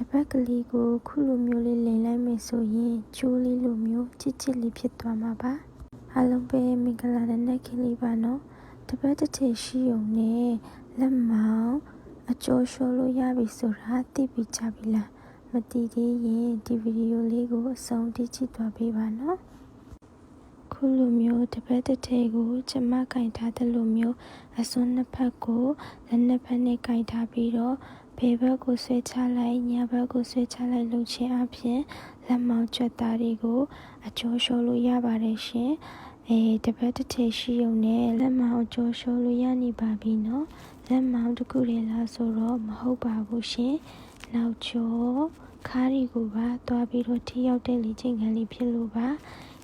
ပတ်ကလေးကိုခုလိုမျိုးလေးလိမ်လိုက်မယ်ဆိုရင်ကျိုးလေးလိုမျိုးချစ်ချစ်လေးဖြစ်သွားမှာပါအားလုံးပဲမင်္ဂလာတဲ့နေ့ကလေးပါနော်တပတ်တစ်ထည်ရှိုံနဲ့လက်မောင်းအကျော်လျှော်လို့ရပြီဆိုတာသိပြီးကြပြီလားမသိသေးရင်ဒီဗီဒီယိုလေးကိုအဆုံးထိကြည့်သွားပေးပါနော်ခုလိုမျိုးတပတ်တစ်ထည်ကိုကျမကင်ထားတဲ့လိုမျိုးအစွန်းနှစ်ဖက်ကိုလက်နှစ်ဖက်နဲ့ကင်ထားပြီးတော့ဘေးဘက်ကိုဆွဲချလိုက်ညာဘက်ကိုဆွဲချလိုက်လုပ်ခြင်းအပြင်လက်မောင်းချက်သားတွေကိုအကျော်လျှော်လို့ရပါတယ်ရှင်တပတ်တစ်ထည်ရှိုံနဲ့လက်မောင်းအကျော်လျှော်လို့ရနေပါပြီနော်လက်မောင်းတစ်ခုတည်းလားဆိုတော့မဟုတ်ပါဘူးရှင်နောက်ကျော်ခါးရီကိုပါသွားပြီးတော့ထိရောက်တဲ့လေ့ကျင့်ခန်းလေးဖြစ်လို့ပါ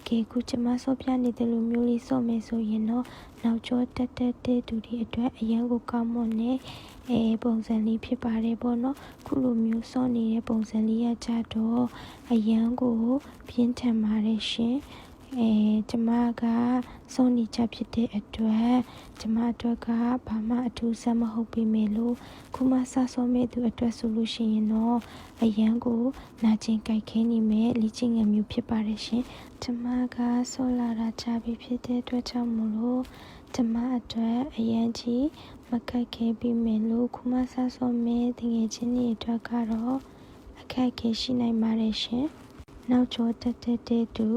ကဲခုကျမဆော့ပြနေတဲ့လိုမျိုးလေးဆော့မယ်ဆိုရင်တော့နောက်ကျောတက်တဲ့သူတွေအတွက်အရန်ကိုကောင်းမွန်တဲ့ပုံစံလေးဖြစ်ပါတယ်ပေါ့နော်ခုလိုမျိုးဆော့နေတဲ့ပုံစံလေးရကြတော့အရန်ကိုပြင်းထန်ပါတယ်ရှင်ကျမကစောနေချဖြစ်တဲ့အတွက်ကျမအတွက်ကဘာမှအထူးဆက်မဟုတ်ပေမဲ့လို့ခုမှစဆောမဲ့သူအတွက်ဆိုလို့ရှိရင်တော့အရန်ကိုနာကျင်ကြိုက်ခဲနေမဲ့လေ့ကျင့်ငယ်မျိုးဖြစ်ပါတယ်ရှင်ကျမကဆောလာတာချပြီးဖြစ်တဲ့အတွက်ကြောင့်မလို့ကျမအတွက်အရန်ကြီးမကြိုက်ခဲပြီးမဲ့လို့ခုမှစဆောမဲ့တကယ်ချင်းတွေအတွက်ကတော့အခက်အခဲရှိနိုင်ပါတယ်ရှင်နောက်ကျောတက်တဲ့သူ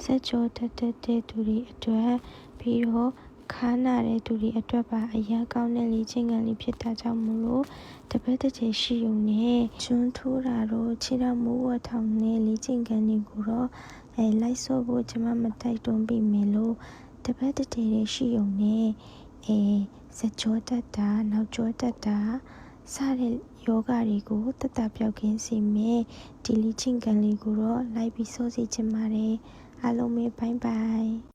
ဆက်ကျော်တက်တဲ့သူတွေအတွက်ပြီးတော့ခါနာတဲ့သူတွေအတွက်ပါအရန်ကောင်းတဲ့လေ့ကျင့်ခန်းလေးဖြစ်တာကြောင့်မလို့တပတ်တစ်ချိန်ရှိုံနဲ့ကျွန်းထိုးတာတော့ခြေတော်မိုးဝထောင်နဲ့လေ့ကျင့်ခန်းတွေကိုတော့လိုက်ဆော့ဖို့ကျွန်မမတိုက်တွန်းပြီးမယ်လို့တပတ်တစ်ချိန်ရှိုံနဲ့ဆက်ကျော်တက်တာနောက်ကျော်တက်တာစတဲ့ယောဂတွေကိုတတ်တာပြောက်ကင်းစီမယ်ဒီလေ့ကျင့်ခန်းလေးကိုတော့လိုက်ပြီးဆော့စီချင်ပါတယ်အားလုံးပဲဘိုင်ဘိုင်